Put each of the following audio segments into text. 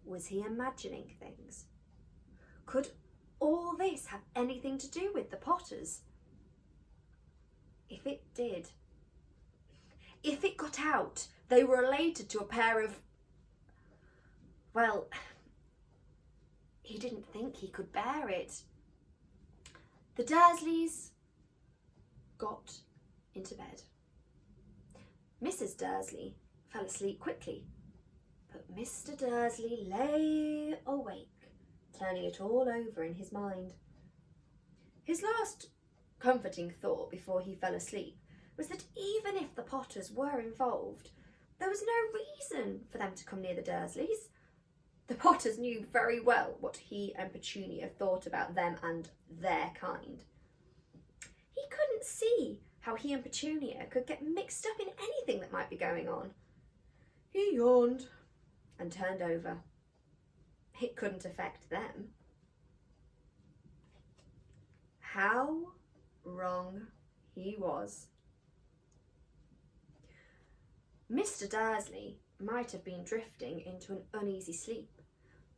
Was he imagining things? Could all this have anything to do with the Potters? If it did, if it got out, they were related to a pair of... Well, he didn't think he could bear it. The Dursleys got into bed. Mrs. Dursley fell asleep quickly, but Mr. Dursley lay awake, turning it all over in his mind. His last comforting thought before he fell asleep was that even if the Potters were involved, there was no reason for them to come near the Dursleys. The Potters knew very well what he and Petunia thought about them and their kind. He couldn't see how he and Petunia could get mixed up in anything that might be going on. He yawned and turned over. It couldn't affect them. How wrong he was. Mr. Dursley might have been drifting into an uneasy sleep,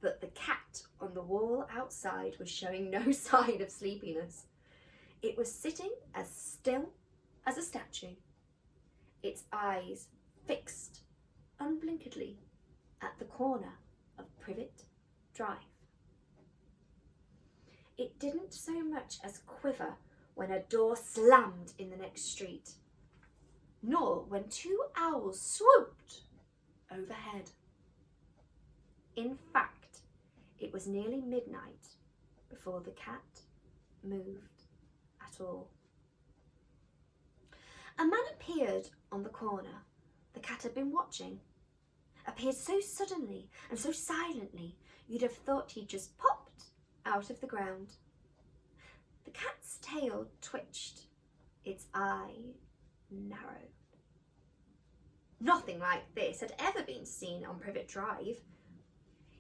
but the cat on the wall outside was showing no sign of sleepiness. It was sitting as still as a statue, its eyes fixed unblinkedly at the corner of Privet Drive. It didn't so much as quiver when a door slammed in the next street, nor when two owls swooped overhead. In fact, it was nearly midnight before the cat moved at all. A man appeared on the corner the cat had been watching. Appeared so suddenly and so silently you'd have thought he'd just popped out of the ground. The cat's tail twitched, its eye narrowed. Nothing like this had ever been seen on Privet Drive.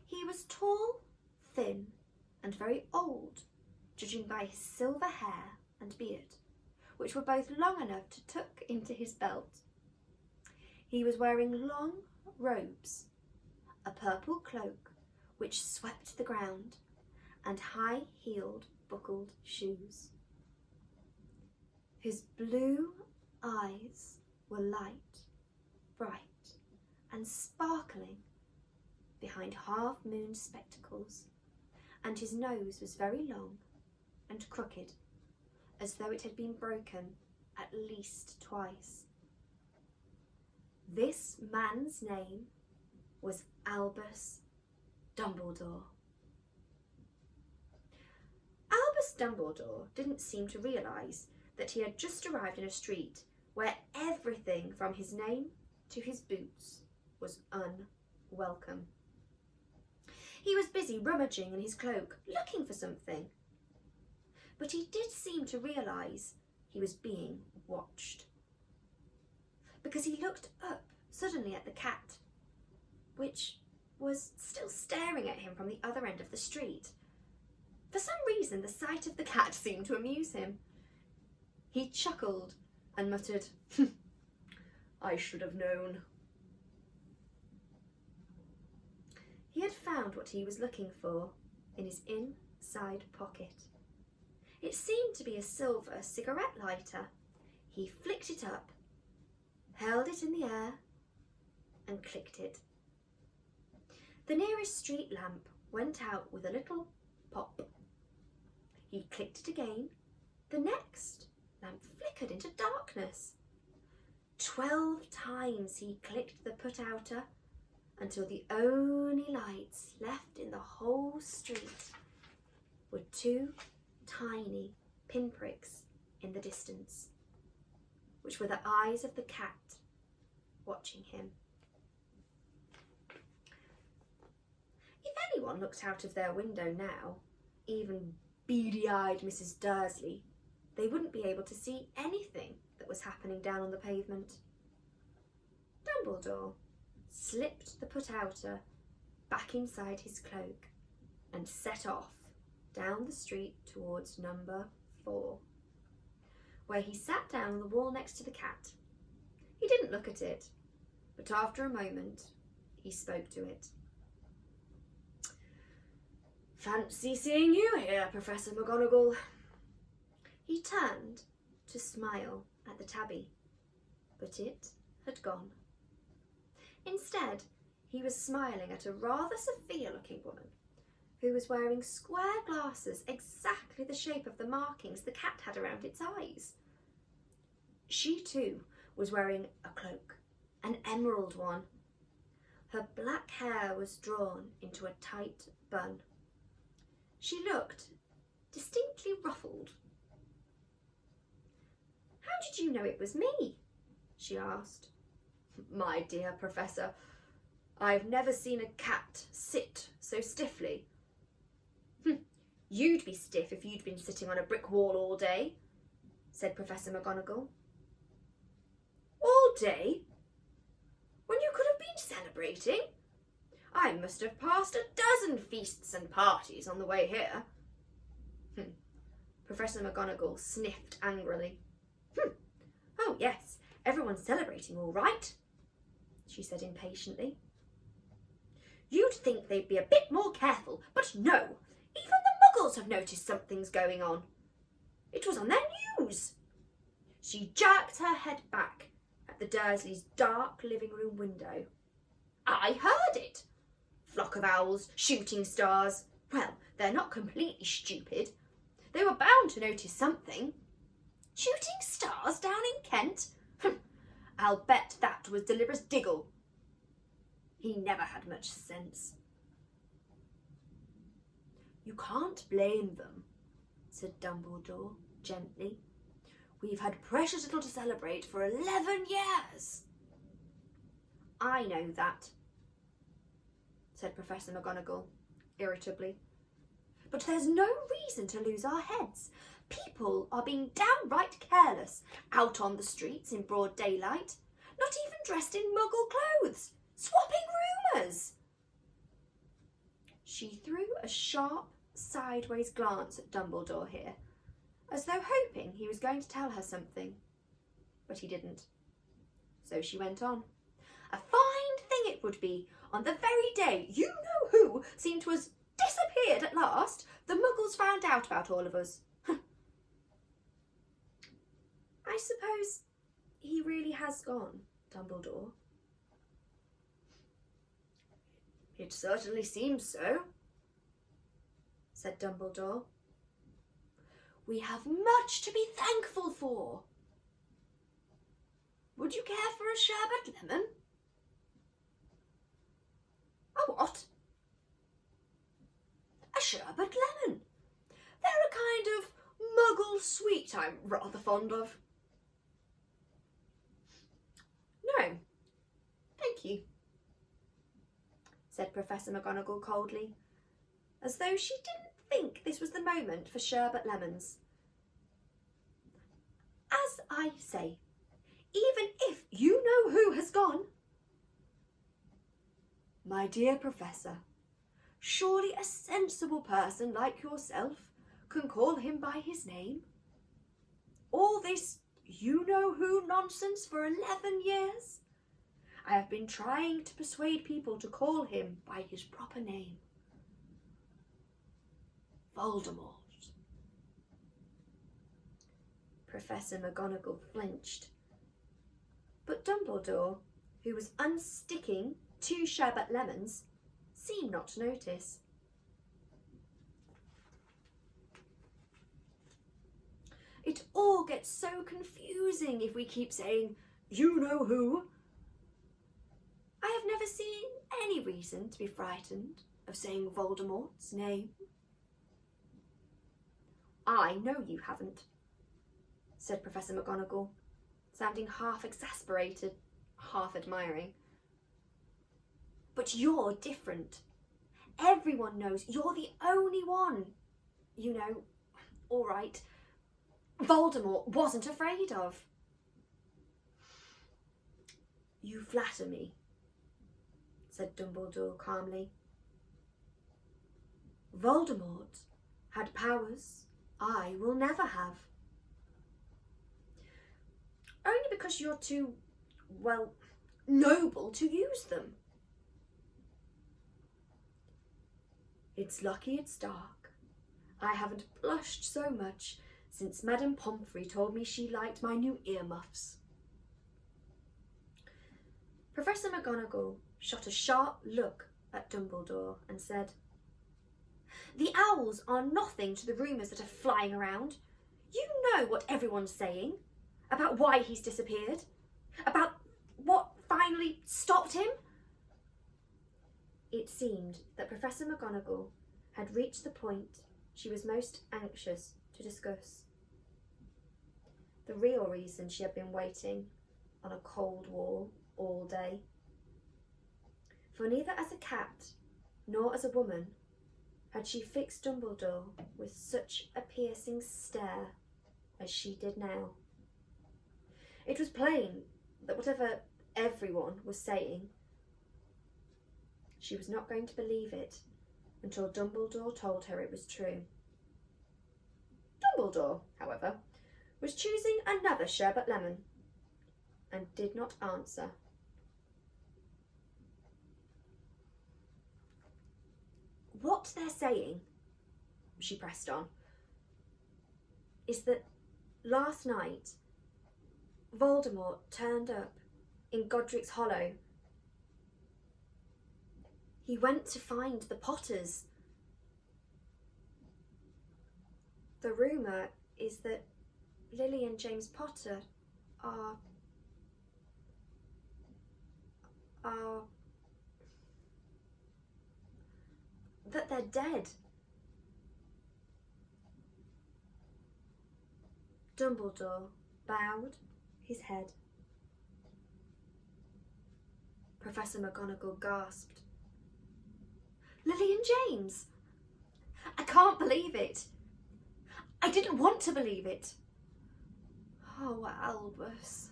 He was tall, thin, and very old, judging by his silver hair and beard, which were both long enough to tuck into his belt. He was wearing long robes, a purple cloak which swept the ground, and high-heeled buckled shoes. His blue eyes were light, bright, and sparkling behind half-moon spectacles, and his nose was very long and crooked, as though it had been broken at least twice. This man's name was Albus Dumbledore. Albus Dumbledore didn't seem to realise that he had just arrived in a street where everything from his name to his boots was unwelcome. He was busy rummaging in his cloak, looking for something. But he did seem to realise he was being watched, because he looked up suddenly at the cat, which was still staring at him from the other end of the street. For some reason, the sight of the cat seemed to amuse him. He chuckled and muttered, "I should have known." He had found what he was looking for in his inside pocket. It seemed to be a silver cigarette lighter. He flicked it up, held it in the air, and clicked it. The nearest street lamp went out with a little pop. He clicked it again. The next lamp flickered into darkness. 12 times he clicked the put-outer until the only lights left in the whole street were 2 tiny pinpricks in the distance, which were the eyes of the cat watching him. If anyone looked out of their window now, even beady-eyed Mrs. Dursley, they wouldn't be able to see anything that was happening down on the pavement. Dumbledore slipped the put-outer back inside his cloak and set off down the street towards number 4, where he sat down on the wall next to the cat. He didn't look at it, but after a moment he spoke to it. Fancy seeing you here, Professor McGonagall. He turned to smile at the tabby, but it had gone. Instead, he was smiling at a rather severe-looking woman who was wearing square glasses exactly the shape of the markings the cat had around its eyes. She too was wearing a cloak, an emerald one. Her black hair was drawn into a tight bun. She looked distinctly ruffled. "How did you know it was me?" she asked. "My dear Professor, I've never seen a cat sit so stiffly." "You'd be stiff if you'd been sitting on a brick wall all day," said Professor McGonagall. "All day? When you could have been celebrating? I must have passed a dozen feasts and parties on the way here." Professor McGonagall sniffed angrily. "Oh yes, everyone's celebrating all right," she said impatiently. "You'd think they'd be a bit more careful, but no, even the Muggles have noticed something's going on. It was on their news." She jerked her head back at the Dursleys' dark living room window. "I heard it. Flock of owls, shooting stars. Well, they're not completely stupid. They were bound to notice something. Shooting stars down in Kent? I'll bet that was Delibirus Diggle. He never had much sense." "You can't blame them," said Dumbledore gently. "We've had precious little to celebrate for 11 years. "I know that," said Professor McGonagall irritably. "But there's no reason to lose our heads. People are being downright careless, out on the streets in broad daylight, not even dressed in Muggle clothes, swapping rumours." She threw a sharp, sideways glance at Dumbledore here, as though hoping he was going to tell her something. But he didn't. So she went on. "A fine thing it would be, on the very day you-know-who seemed to have disappeared at last, the Muggles found out about all of us." "I suppose he really has gone, Dumbledore?" "It certainly seems so," said Dumbledore. "We have much to be thankful for. Would you care for a sherbet lemon?" "A what?" "A sherbet lemon. They're a kind of Muggle sweet I'm rather fond of." "No, thank you," said Professor McGonagall coldly, as though she didn't think this was the moment for sherbet lemons. "As I say, even if you-know-who has gone—" "My dear Professor, surely a sensible person like yourself can call him by his name? All this you-know-who nonsense for 11 years? I have been trying to persuade people to call him by his proper name. Voldemort." Professor McGonagall flinched, but Dumbledore, who was unsticking 2 sherbet lemons, seemed not to notice. "It all gets so confusing if we keep saying, you-know-who. I have never seen any reason to be frightened of saying Voldemort's name." "I know you haven't," said Professor McGonagall, sounding half exasperated, half admiring. "But you're different. Everyone knows you're the only one, you know, all right, Voldemort wasn't afraid of." "You flatter me," said Dumbledore calmly. "Voldemort had powers I will never have." "Only because you're too, well, noble to use them." It's lucky it's dark. I haven't blushed so much since Madame Pomfrey told me she liked my new earmuffs." Professor McGonagall shot a sharp look at Dumbledore and said, "The owls are nothing to the rumours that are flying around. You know what everyone's saying about why he's disappeared, about what finally stopped him." It seemed that Professor McGonagall had reached the point she was most anxious to discuss. The real reason she had been waiting on a cold wall all day. For neither as a cat nor as a woman had she fixed Dumbledore with such a piercing stare as she did now. It was plain that whatever everyone was saying, she was not going to believe it until Dumbledore told her it was true. Dumbledore, however, was choosing another sherbet lemon and did not answer. "What they're saying," she pressed on, "is that last night Voldemort turned up in Godric's Hollow. He went to find the Potters. The rumour is that Lily and James Potter are that they're dead." Dumbledore bowed his head. Professor McGonagall gasped. "Lily and James! I can't believe it. I didn't want to believe it. Oh, Albus."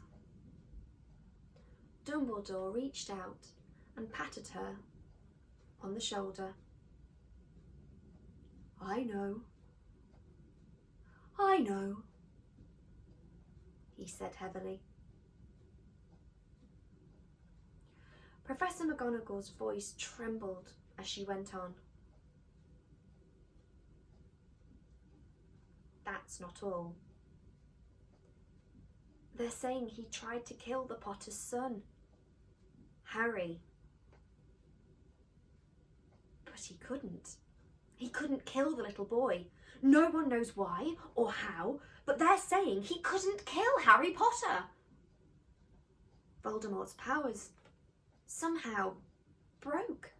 Dumbledore reached out and patted her on the shoulder. I know, he said heavily. Professor McGonagall's voice trembled as she went on. "That's not all. They're saying he tried to kill the Potter's son, Harry. But he couldn't. He couldn't kill the little boy. No one knows why or how, but they're saying he couldn't kill Harry Potter. Voldemort's powers somehow broke,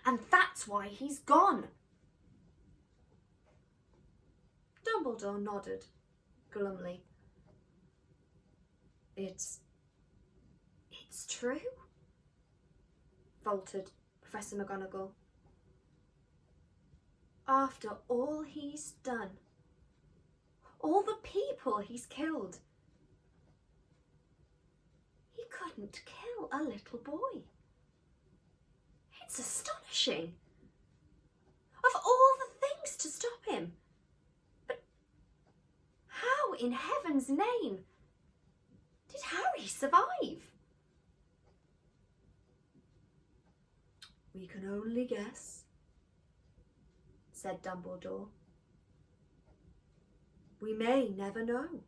and that's why he's gone." Dumbledore nodded glumly. It's true?" faltered Professor McGonagall. "After all he's done, all the people he's killed, he couldn't kill a little boy. It's astonishing. Of all the things to stop him. But how in heaven's name did Harry survive?" "We can only guess," said Dumbledore. "We may never know."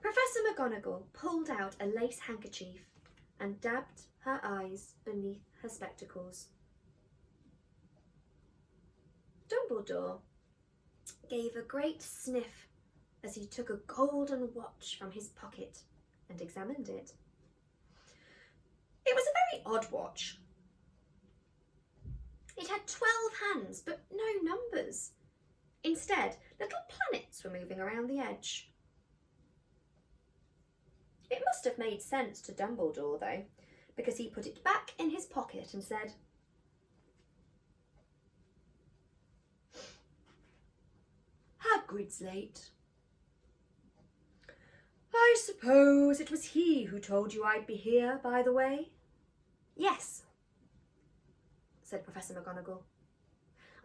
Professor McGonagall pulled out a lace handkerchief and dabbed her eyes beneath her spectacles. Dumbledore gave a great sniff as he took a golden watch from his pocket and examined it. It was a very odd watch. It had 12 hands, but no numbers. Instead, little planets were moving around the edge. It must have made sense to Dumbledore, though, because he put it back in his pocket and said, "Hagrid's late. I suppose it was he who told you I'd be here, by the way?" "Yes," said Professor McGonagall.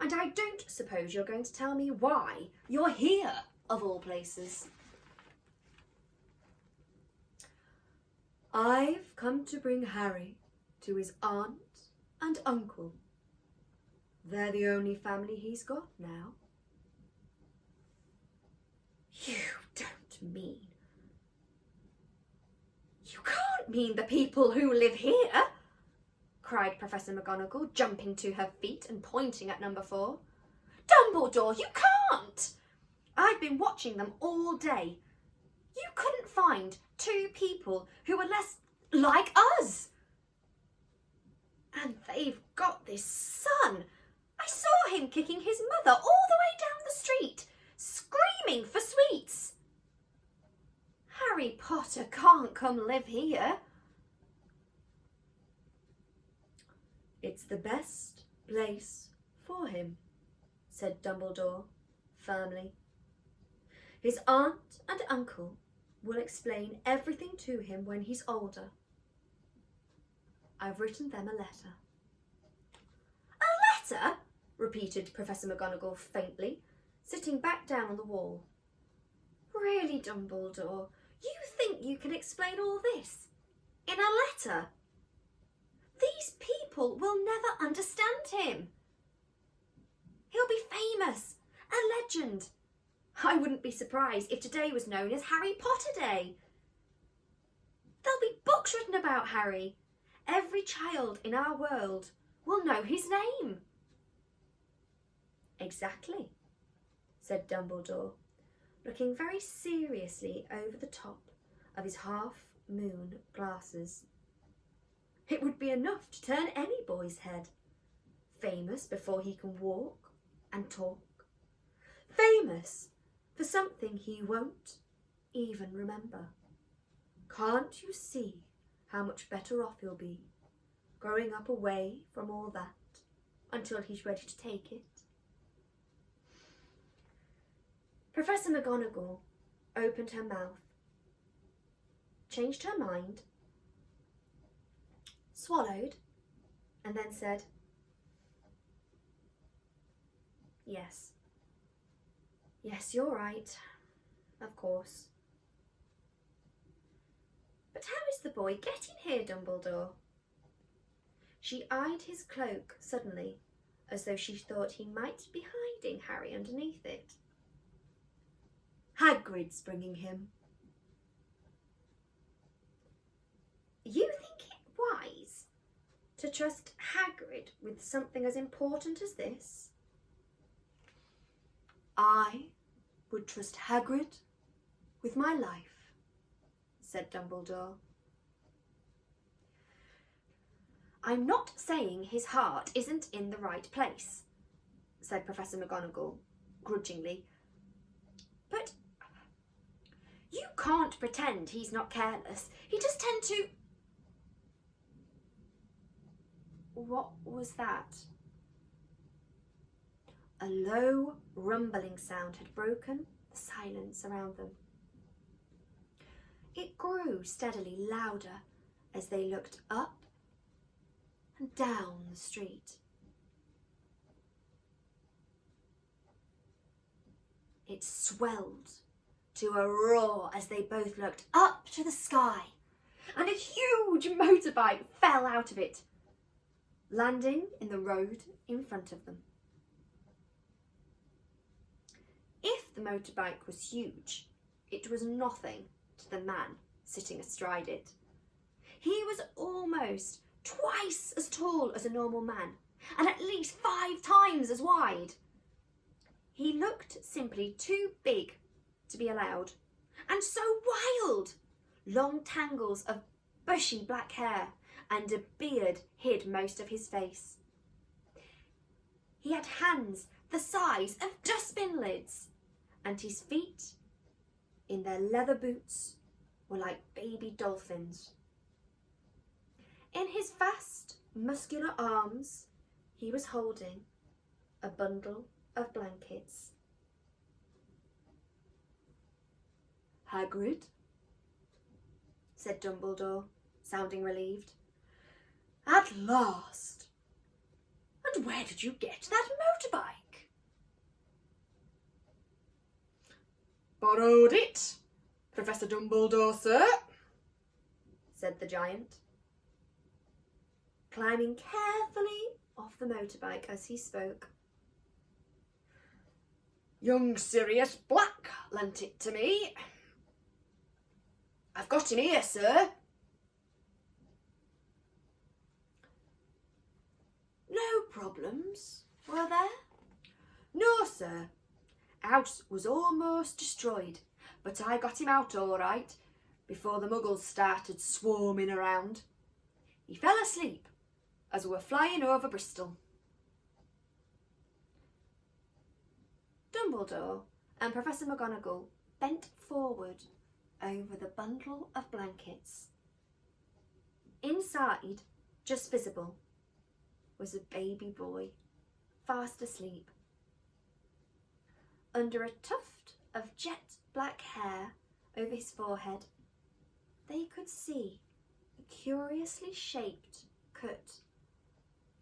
"And I don't suppose you're going to tell me why you're here, of all places." "I've come to bring Harry to his aunt and uncle. They're the only family he's got now. You don't mean... You can't mean the people who live here, cried Professor McGonagall, jumping to her feet and pointing at number 4. Dumbledore, you can't! I've been watching them all day. You couldn't find 2 people who are less like us. And they've got this son. I saw him kicking his mother all the way down the street, screaming for sweets. Harry Potter can't come live here. It's the best place for him, said Dumbledore firmly. His aunt and uncle will explain everything to him when he's older. I've written them a letter. A letter? Repeated Professor McGonagall faintly, sitting back down on the wall. Really, Dumbledore, you think you can explain all this in a letter? These people will never understand him. He'll be famous, a legend. I wouldn't be surprised if today was known as Harry Potter Day. There'll be books written about Harry. Every child in our world will know his name. Exactly, said Dumbledore, looking very seriously over the top of his half-moon glasses. It would be enough to turn any boy's head. Famous before he can walk and talk. Famous for something he won't even remember. Can't you see how much better off he'll be, growing up away from all that until he's ready to take it? Professor McGonagall opened her mouth, changed her mind, swallowed, and then said, Yes. Yes, you're right. Of course. But how is the boy getting here, Dumbledore? She eyed his cloak suddenly, as though she thought he might be hiding Harry underneath it. Hagrid's bringing him. You think it wise to trust Hagrid with something as important as this? I would trust Hagrid with my life, said Dumbledore. I'm not saying his heart isn't in the right place, said Professor McGonagall grudgingly, but you can't pretend he's not careless. He does tend to... What was that? A low, rumbling sound had broken the silence around them. It grew steadily louder as they looked up and down the street. It swelled to a roar as they both looked up to the sky, and a huge motorbike fell out of it, landing in the road in front of them. If the motorbike was huge, it was nothing to the man sitting astride it. He was almost twice as tall as a normal man, and at least 5 times as wide. He looked simply too big to be allowed, and so wild. Long tangles of bushy black hair and a beard hid most of his face. He had hands the size of dustbin lids, and his feet, in their leather boots, were like baby dolphins. In his vast, muscular arms, he was holding a bundle of blankets. Hagrid, said Dumbledore, sounding relieved. At last! And where did you get that motorbike? Borrowed it, Professor Dumbledore, sir, said the giant, climbing carefully off the motorbike as he spoke. "Young Sirius Black lent it to me. I've got him here, sir." "No problems, were there?" "No, sir. House was almost destroyed, but I got him out all right before the muggles started swarming around. He fell asleep as we were flying over Bristol." Dumbledore and Professor McGonagall bent forward over the bundle of blankets. Inside, just visible, was a baby boy, fast asleep. Under a tuft of jet black hair over his forehead, they could see a curiously shaped cut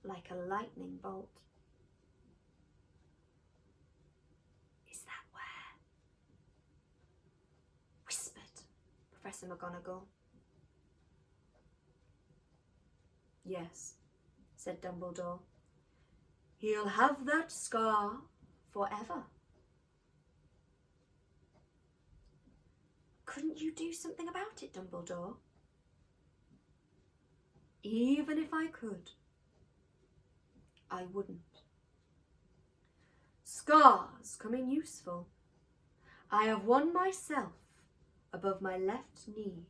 like a lightning bolt. "Is that where?" whispered Professor McGonagall. "Yes," said Dumbledore. "He'll have that scar forever." "Couldn't you do something about it, Dumbledore?" "Even if I could, I wouldn't. Scars come in useful. I have one myself above my left knee,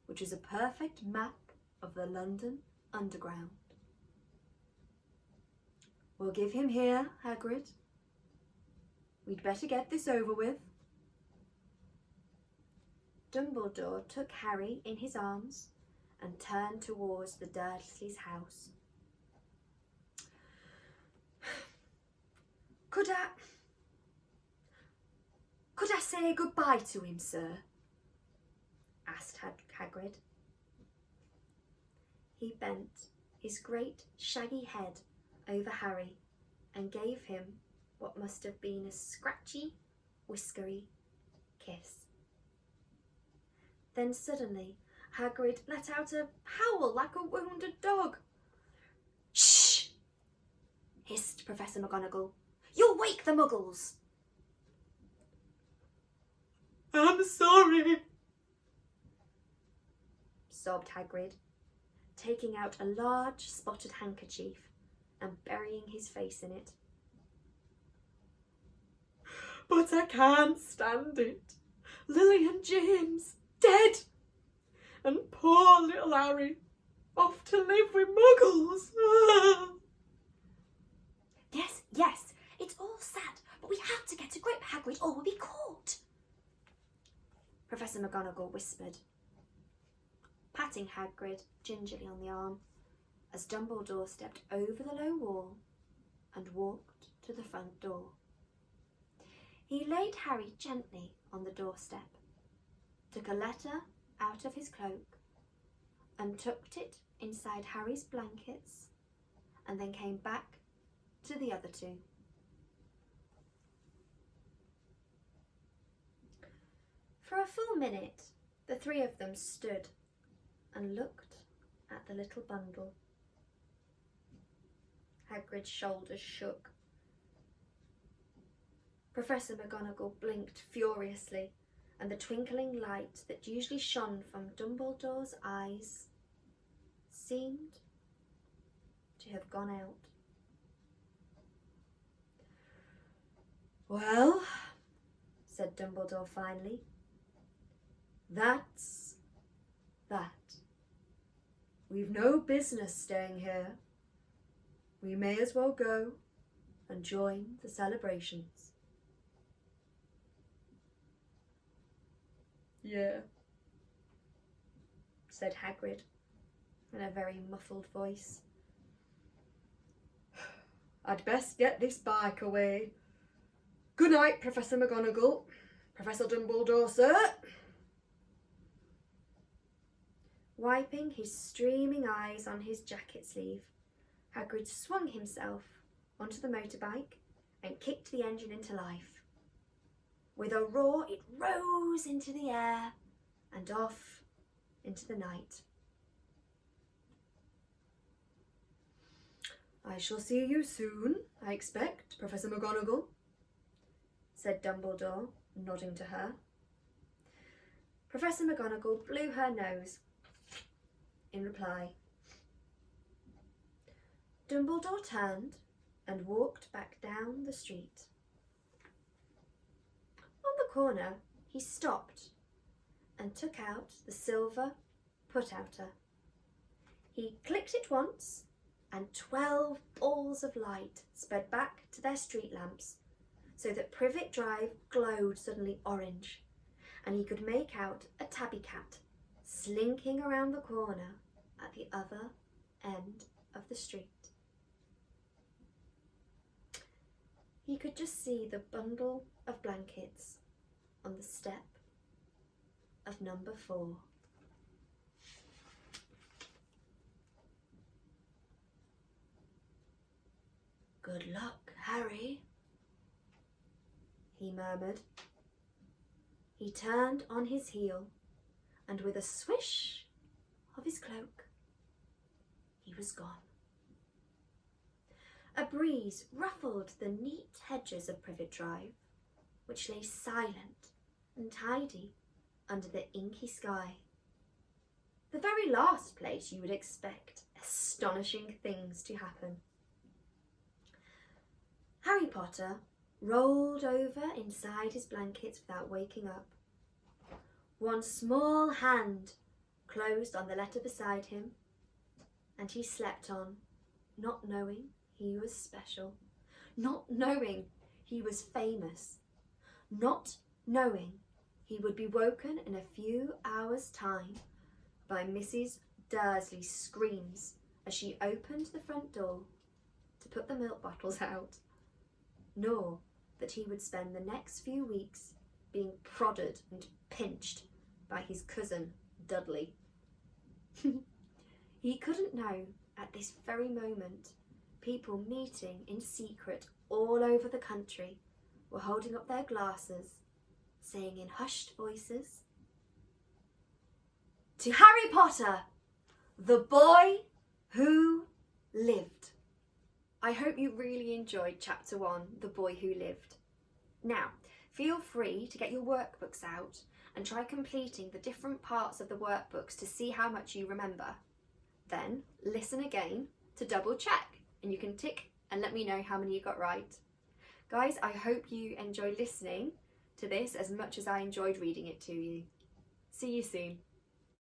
which is a perfect map of the London Underground." "We'll give him here, Hagrid. We'd better get this over with." Dumbledore took Harry in his arms and turned towards the Dursleys' house. Could I say goodbye to him, sir?" asked Hagrid. He bent his great shaggy head over Harry and gave him what must have been a scratchy, whiskery kiss. Then suddenly Hagrid let out a howl like a wounded dog. "Shh!" hissed Professor McGonagall. "You'll wake the Muggles." "I'm sorry," sobbed Hagrid, taking out a large spotted handkerchief and burying his face in it. "But I can't stand it. Lily and James dead, and poor little Harry off to live with Muggles." Yes, it's all sad, but we have to get a grip, Hagrid, or we'll be caught," Professor McGonagall whispered, patting Hagrid gingerly on the arm as Dumbledore stepped over the low wall and walked to the front door. He laid Harry gently on the doorstep, took a letter out of his cloak and tucked it inside Harry's blankets, and then came back to the other two. For a full minute, the three of them stood and looked at the little bundle. Hagrid's shoulders shook. Professor McGonagall blinked furiously, and the twinkling light that usually shone from Dumbledore's eyes seemed to have gone out. "Well," said Dumbledore finally, "that's that. We've no business staying here. We may as well go and join the celebrations." "Yeah," said Hagrid in a very muffled voice. "I'd best get this bike away. Good night, Professor McGonagall. Professor Dumbledore, sir." Wiping his streaming eyes on his jacket sleeve, Hagrid swung himself onto the motorbike and kicked the engine into life. With a roar, it rose into the air and off into the night. "I shall see you soon, I expect, Professor McGonagall," said Dumbledore, nodding to her. Professor McGonagall blew her nose in reply. Dumbledore turned and walked back down the street. On the corner, he stopped and took out the silver put-outer. He clicked it once, and 12 balls of light sped back to their street lamps, so that Privet Drive glowed suddenly orange, and he could make out a tabby cat slinking around the corner at the other end of the street. He could just see the bundle of blankets on the step of number 4. "Good luck, Harry," he murmured. He turned on his heel, and with a swish of his cloak, he was gone. A breeze ruffled the neat hedges of Privet Drive, which lay silent and tidy under the inky sky. The very last place you would expect astonishing things to happen. Harry Potter rolled over inside his blankets without waking up. One small hand closed on the letter beside him, and he slept on, not knowing he was special, not knowing he was famous, not knowing he would be woken in a few hours' time by Mrs. Dursley's screams as she opened the front door to put the milk bottles out, nor that he would spend the next few weeks being prodded and pinched by his cousin Dudley. He couldn't know at this very moment people meeting in secret all over the country were holding up their glasses, saying in hushed voices, "To Harry Potter, the boy who lived." I hope you really enjoyed Chapter 1, The Boy Who Lived. Now, feel free to get your workbooks out and try completing the different parts of the workbooks to see how much you remember. Then listen again to double check, and you can tick and let me know how many you got right. Guys, I hope you enjoyed listening to this as much as I enjoyed reading it to you. See you soon.